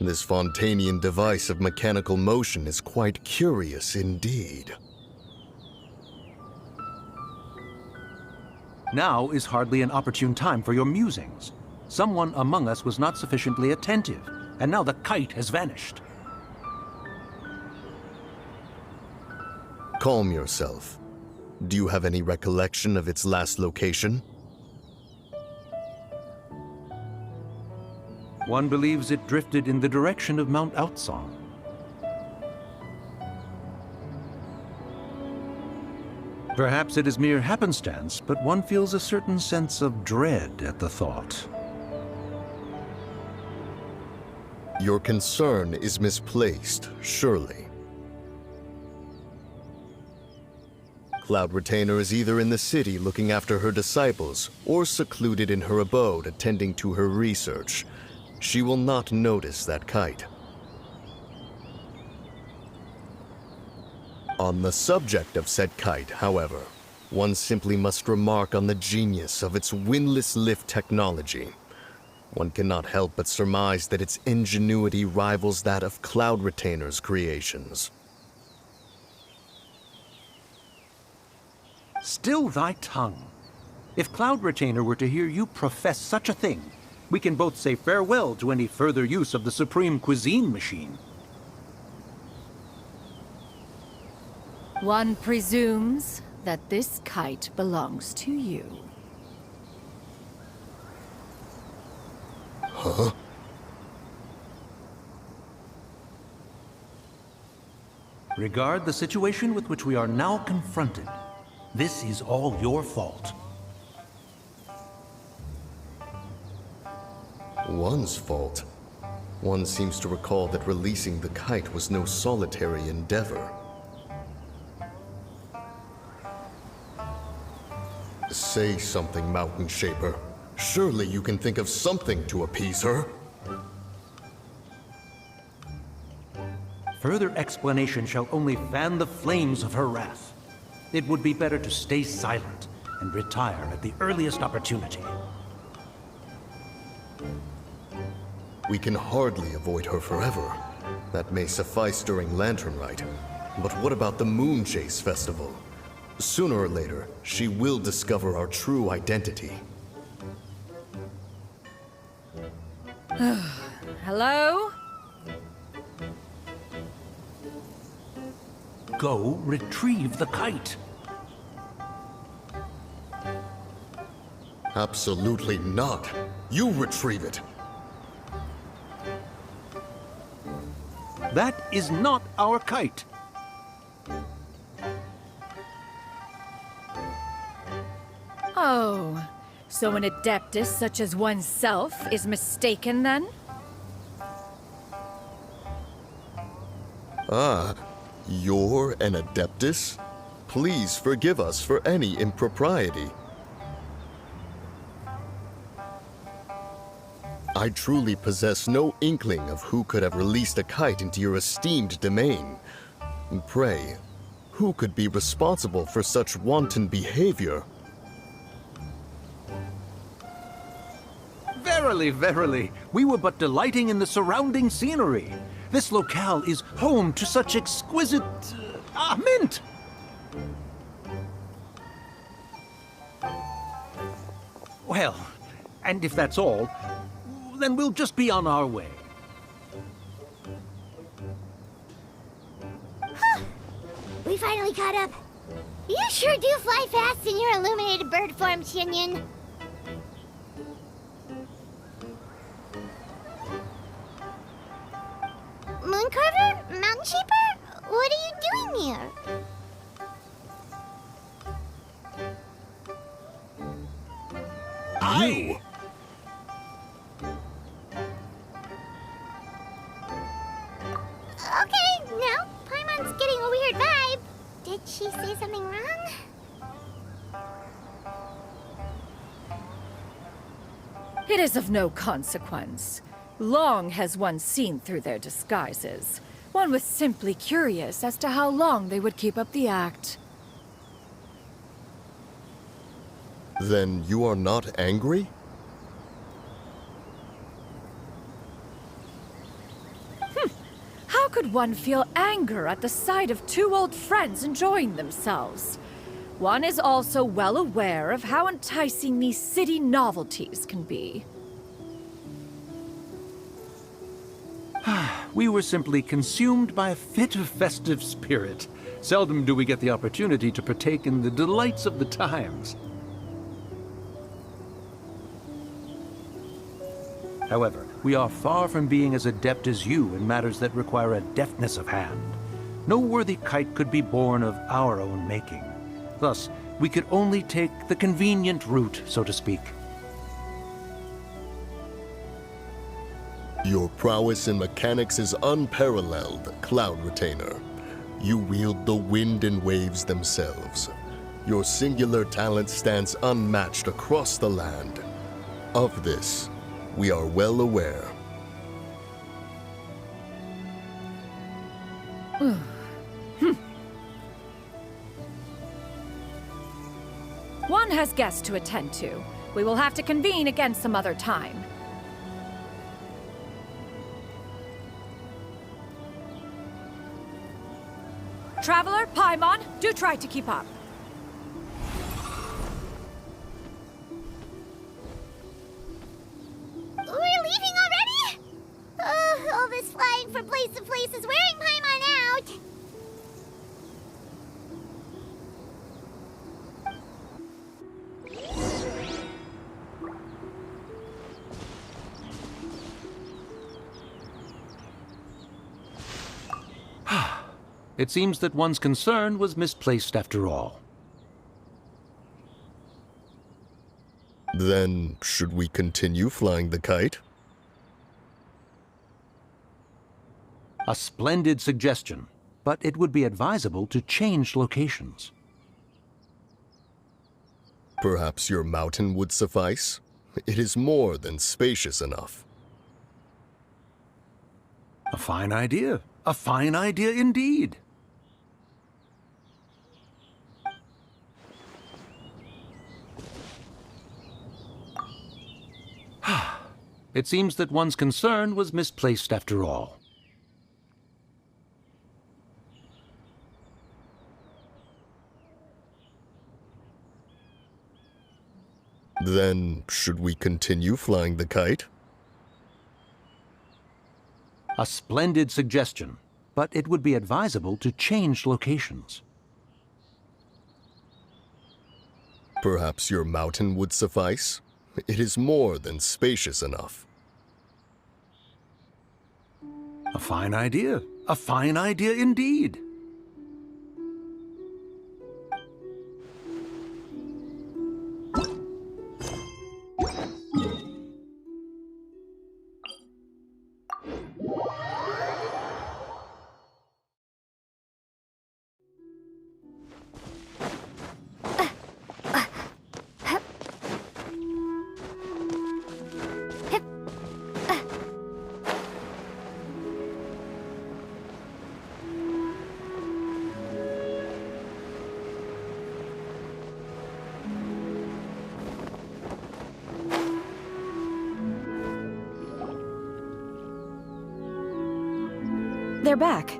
This Fontanian device of mechanical motion is quite curious indeed. Now is hardly an opportune time for your musings. Someone among us was not sufficiently attentive, and now the kite has vanished. Calm yourself. Do you have any recollection of its last location? One believes it drifted in the direction of Mount Aocang. Perhaps it is mere happenstance, but one feels a certain sense of dread at the thought. Your concern is misplaced, surely. Cloud Retainer is either in the city looking after her disciples, or secluded in her abode attending to her research. She will not notice that kite. On the subject of said kite, however, one simply must remark on the genius of its windless lift technology. One cannot help but surmise that its ingenuity rivals that of Cloud Retainer's creations. Still thy tongue. If Cloud Retainer were to hear you profess such a thing, we can both say farewell to any further use of the Supreme Cuisine Machine. One presumes that this kite belongs to you. Huh? Regard the situation with which we are now confronted. This is all your fault. One's fault? One seems to recall that releasing the kite was no solitary endeavor. Say something, Montainsshaper. Surely you can think of something to appease her. Further explanation shall only fan the flames of her wrath. It would be better to stay silent and retire at the earliest opportunity. We can hardly avoid her forever. That may suffice during Lantern Rite. But what about the Moon Chase Festival? Sooner or later, she will discover our true identity. Hello? Go retrieve the kite. Absolutely not. You retrieve it. That is not our kite. Oh, so an adeptus such as oneself is mistaken then? Ah, you're an adeptus? Please forgive us for any impropriety. I truly possess no inkling of who could have released a kite into your esteemed domain. Pray, who could be responsible for such wanton behavior? Verily, verily, we were but delighting in the surrounding scenery. This locale is home to such exquisite... mint! Well, and if that's all, then we'll just be on our way. We finally caught up. You sure do fly fast in your illuminated bird form, Xianyun. Mooncarver? Montainsshaper? What are you doing here? You? Okay, now Paimon's getting a weird vibe. Did she say something wrong? It is of no consequence. Long has one seen through their disguises. One was simply curious as to how long they would keep up the act. Then you are not angry? could one feel anger at the sight of two old friends enjoying themselves? One is also well aware of how enticing these city novelties can be. We were simply consumed by a fit of festive spirit. Seldom do we get the opportunity to partake in the delights of the times. However, we are far from being as adept as you in matters that require a deftness of hand. No worthy kite could be born of our own making. Thus, we could only take the convenient route, so to speak. Your prowess in mechanics is unparalleled, Cloud Retainer. You wield the wind and waves themselves. Your singular talent stands unmatched across the land. Of this, we are well aware. One has guests to attend to. We will have to convene again some other time. Traveler, Paimon, do try to keep up. We're leaving already? All this flying from place to place is wearing Paimon out. It seems that one's concern was misplaced after all. Then, should we continue flying the kite? A splendid suggestion, but it would be advisable to change locations. Perhaps your mountain would suffice? It is more than spacious enough. A fine idea. A fine idea indeed. It seems that one's concern was misplaced after all. Then, should we continue flying the kite? A splendid suggestion, but it would be advisable to change locations. Perhaps your mountain would suffice? It is more than spacious enough. A fine idea. A fine idea indeed. They're back.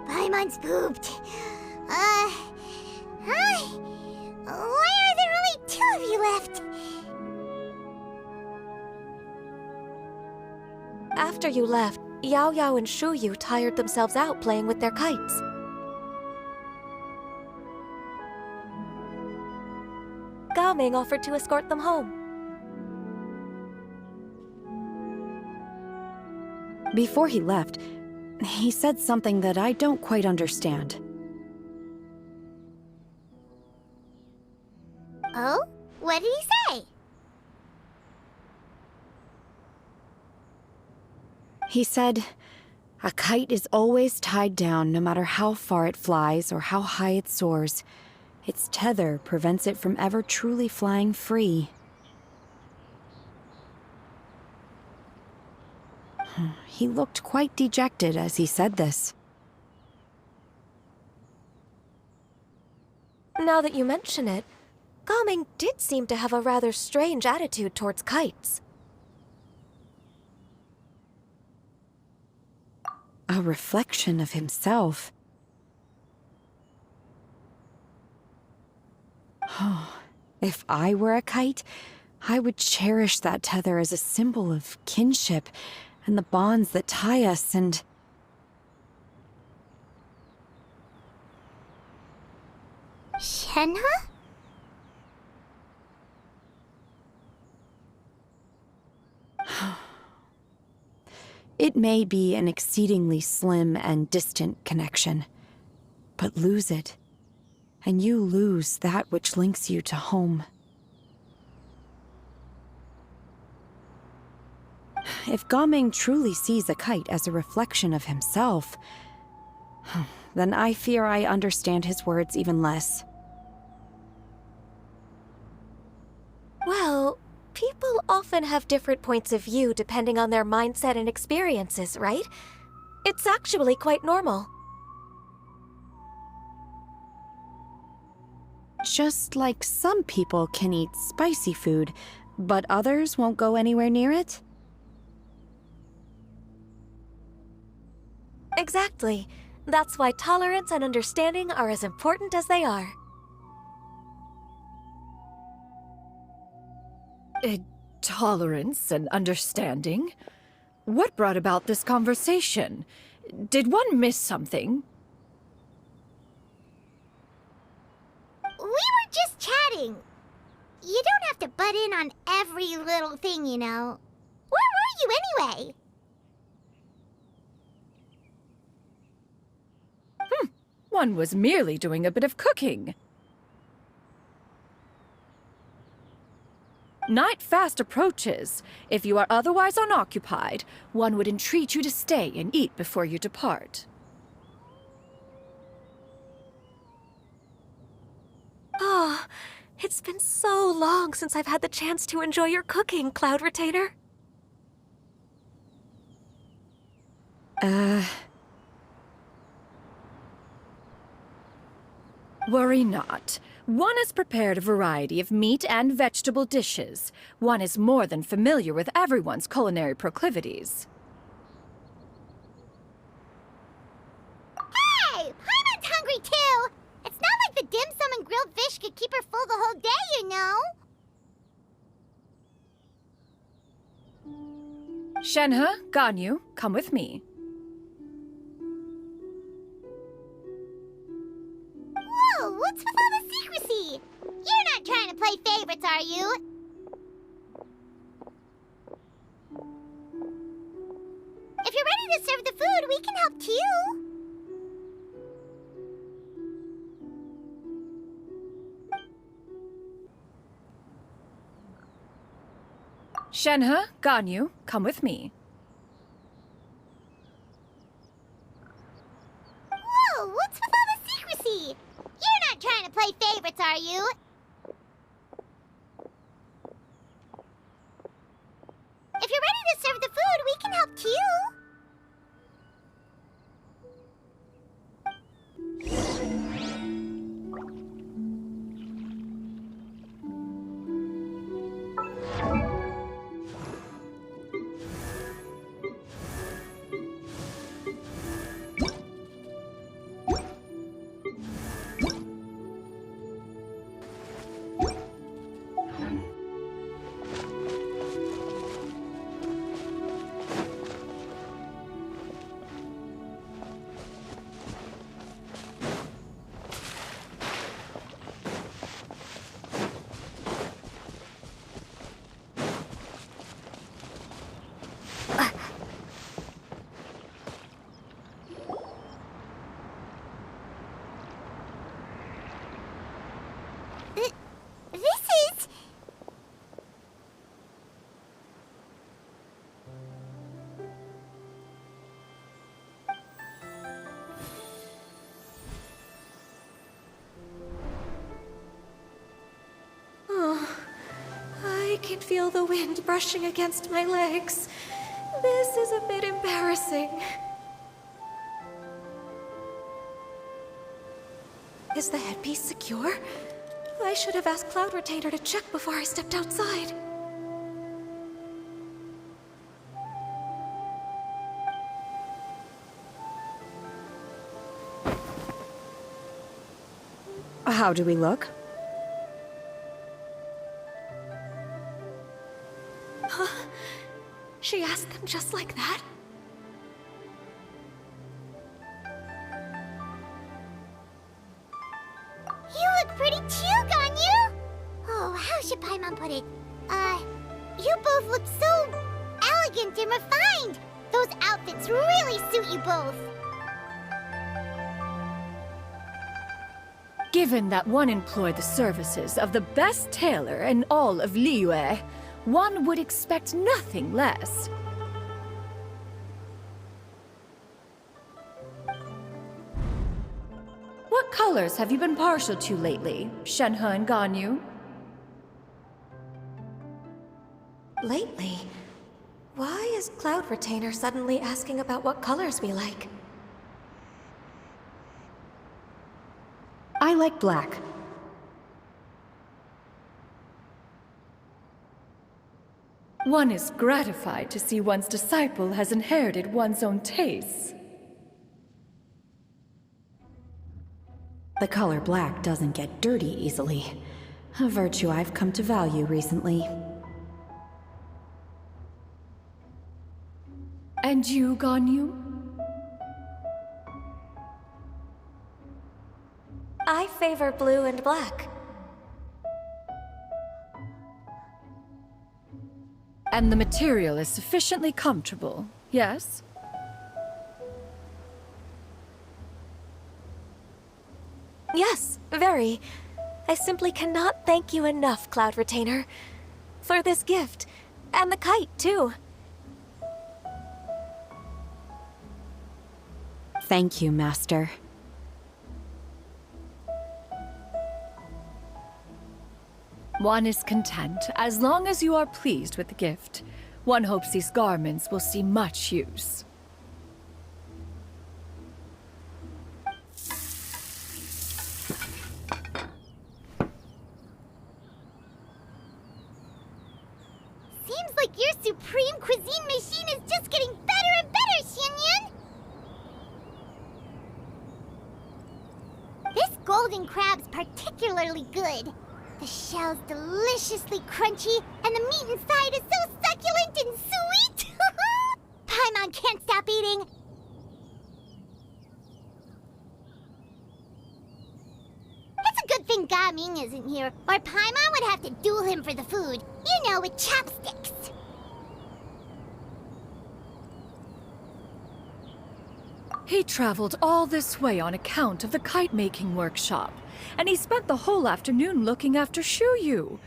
Paimon's pooped. Hi. Why are there only two of you left? After you left, Yaoyao and Xianyun tired themselves out playing with their kites. Gaming offered to escort them home. Before he left, he said something that I don't quite understand. Oh? What did he say? He said, a kite is always tied down no matter how far it flies or how high it soars. Its tether prevents it from ever truly flying free. He looked quite dejected as he said this. Now that you mention it, Gaming did seem to have a rather strange attitude towards kites. A reflection of himself. If I were a kite, I would cherish that tether as a symbol of kinship and the bonds that tie us and... Shenhe? It may be an exceedingly slim and distant connection, but lose it, and you lose that which links you to home. If Gaming truly sees a kite as a reflection of himself, then I fear I understand his words even less. Well, people often have different points of view depending on their mindset and experiences, right? It's actually quite normal. Just like some people can eat spicy food, but others won't go anywhere near it? Exactly. That's why tolerance and understanding are as important as they are. Tolerance and understanding? What brought about this conversation? Did one miss something? We were just chatting. You don't have to butt in on every little thing, you know. Where were you anyway? One was merely doing a bit of cooking. Night fast approaches. If you are otherwise unoccupied, one would entreat you to stay and eat before you depart. Oh, it's been so long since I've had the chance to enjoy your cooking, Cloud Retainer. Worry not. One has prepared a variety of meat and vegetable dishes. One is more than familiar with everyone's culinary proclivities. Hey! Paimon's hungry too! It's not like the dim sum and grilled fish could keep her full the whole day, you know? Shenhe, Ganyu, come with me. Whoa, what's with all the secrecy? You're not trying to play favorites, are you? If you're ready to serve the food, we can help too. Shenhe, Ganyu, come with me. Whoa, what's with all the secrecy? You're not trying to play favorites, are you? If you're ready to serve the food, we can help too. I can feel the wind brushing against my legs. This is a bit embarrassing. Is the headpiece secure? I should have asked Cloud Retainer to check before I stepped outside. How do we look? Huh? She asked them just like that? You look pretty too, Ganyu! Oh, how should Paimon put it? You both look so elegant and refined! Those outfits really suit you both! Given that one employed the services of the best tailor in all of Liyue, one would expect nothing less. What colors have you been partial to lately, Shenhe and Ganyu? Lately? Why is Cloud Retainer suddenly asking about what colors we like? I like black. One is gratified to see one's disciple has inherited one's own tastes. The color black doesn't get dirty easily. A virtue I've come to value recently. And you, Ganyu? I favor blue and black. And the material is sufficiently comfortable, yes? Yes, very. I simply cannot thank you enough, Cloud Retainer. For this gift. And the kite, too. Thank you, Master. One is content as long as you are pleased with the gift. One hopes these garments will see much use. Seems like your supreme cuisine machine is just getting better and better, Xianyun! This golden crab's particularly good. The shell's deliciously crunchy, and the meat inside is so succulent and sweet! Paimon can't stop eating! It's a good thing Gaming isn't here, or Paimon would have to duel him for the food. You know, with chopsticks. He traveled all this way on account of the kite-making workshop, and he spent the whole afternoon looking after Xianyun.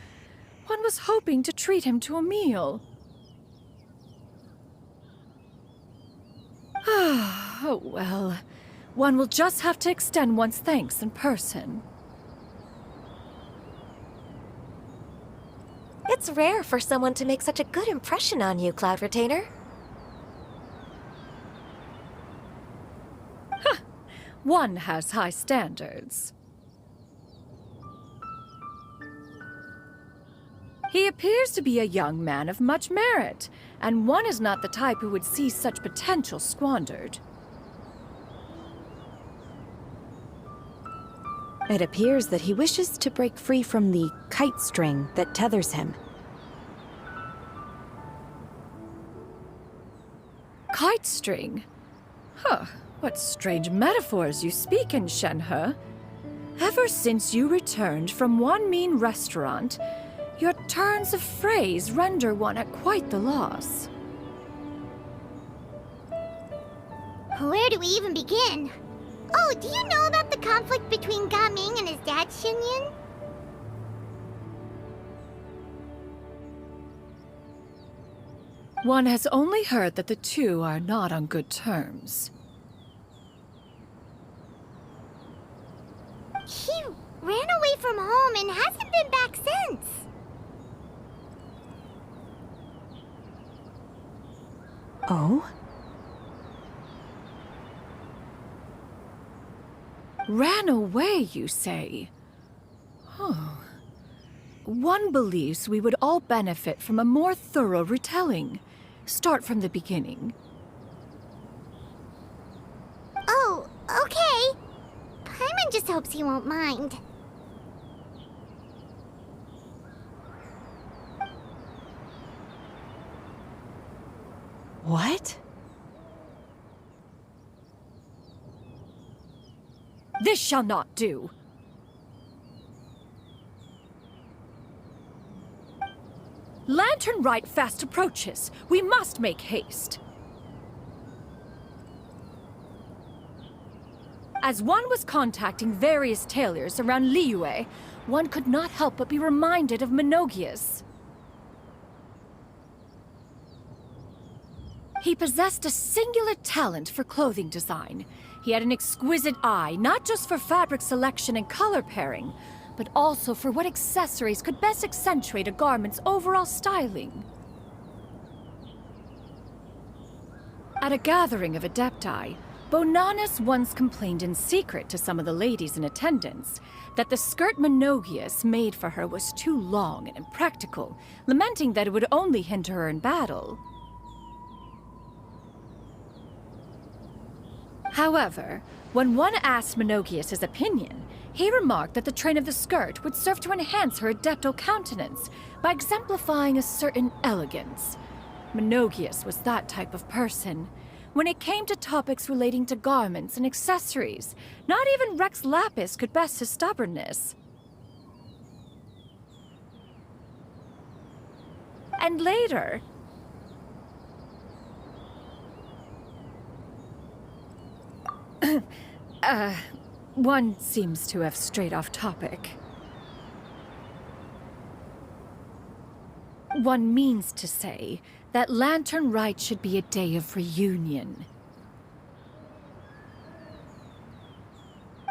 One was hoping to treat him to a meal. Oh well, one will just have to extend one's thanks in person. It's rare for someone to make such a good impression on you, Cloud Retainer. One has high standards. He appears to be a young man of much merit, and one is not the type who would see such potential squandered. It appears that he wishes to break free from the kite string that tethers him. Kite string? Huh, what strange metaphors you speak in, Shenhe. Ever since you returned from one mean restaurant, your turns of phrase render one at quite the loss. Where do we even begin? Oh, do you know about the conflict between Gaming and his dad, Xianyun? One has only heard that the two are not on good terms. He ran away from home and hasn't been back since. Oh? Ran away, you say? One believes we would all benefit from a more thorough retelling. Start from the beginning. Oh, okay. Paimon just hopes he won't mind. What? This shall not do. Lantern Rite fast approaches. We must make haste. As one was contacting various tailors around Liyue, one could not help but be reminded of Menogias. He possessed a singular talent for clothing design. He had an exquisite eye, not just for fabric selection and color pairing, but also for what accessories could best accentuate a garment's overall styling. At a gathering of adepti, Bonanas once complained in secret to some of the ladies in attendance that the skirt Menogias made for her was too long and impractical, lamenting that it would only hinder her in battle. However, when one asked Menogias his opinion, he remarked that the train of the skirt would serve to enhance her adeptal countenance by exemplifying a certain elegance. Menogias was that type of person. When it came to topics relating to garments and accessories, not even Rex Lapis could best his stubbornness. And later, one seems to have strayed off topic. One means to say that Lantern Rite should be a day of reunion.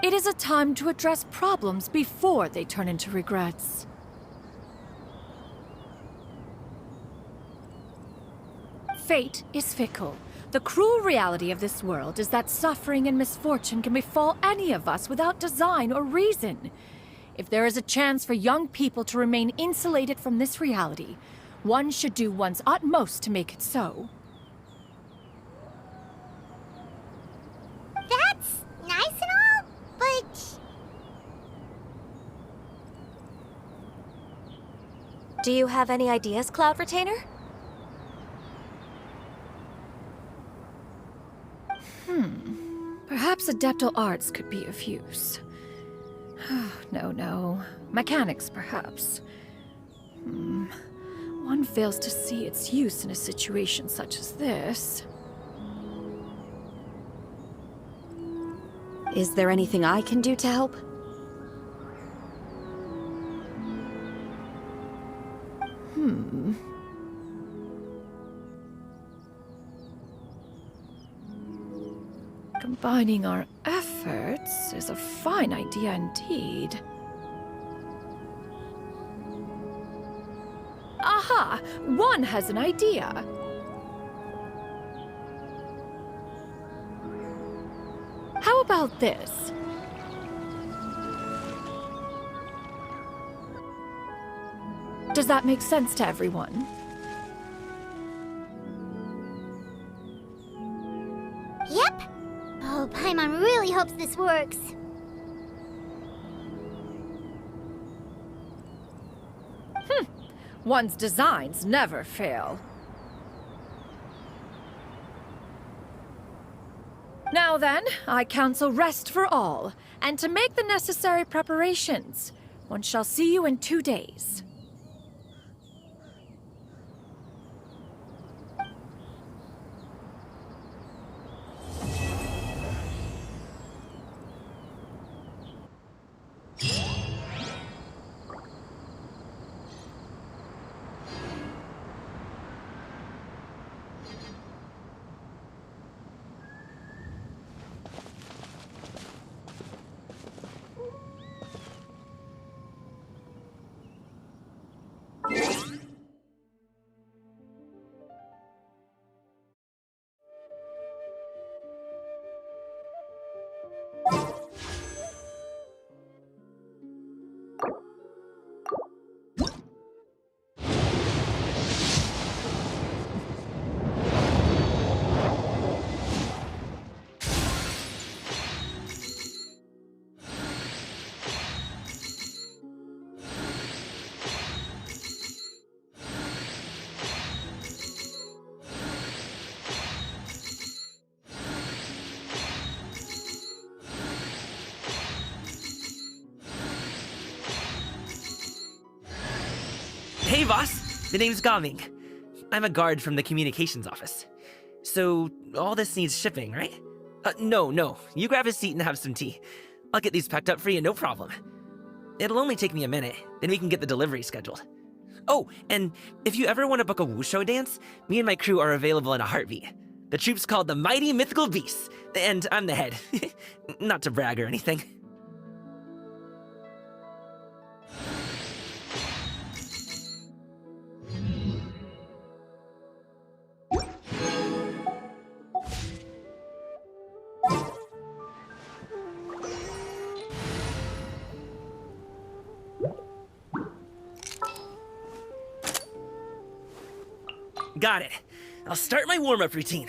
It is a time to address problems before they turn into regrets. Fate is fickle. The cruel reality of this world is that suffering and misfortune can befall any of us without design or reason. If there is a chance for young people to remain insulated from this reality, one should do one's utmost to make it so. That's nice and all, but... Do you have any ideas, Cloud Retainer? Perhaps adeptal arts could be of use. No. Mechanics, perhaps. One fails to see its use in a situation such as this. Is there anything I can do to help? Combining our efforts is a fine idea indeed. Aha! One has an idea! How about this? Does that make sense to everyone? Yep. Oh, Paimon really hopes this works. One's designs never fail. Now then, I counsel rest for all, and to make the necessary preparations. One shall see you in 2 days. Hey, boss. The name's Gaming. I'm a guard from the communications office. So, all this needs shipping, right? No. You grab a seat and have some tea. I'll get these packed up for you, no problem. It'll only take me a minute, then we can get the delivery scheduled. Oh, and if you ever want to book a wushu dance, me and my crew are available in a heartbeat. The troupe's called the Mighty Mythical Beasts, and I'm the head. Not to brag or anything. Got it. I'll start my warm-up routine.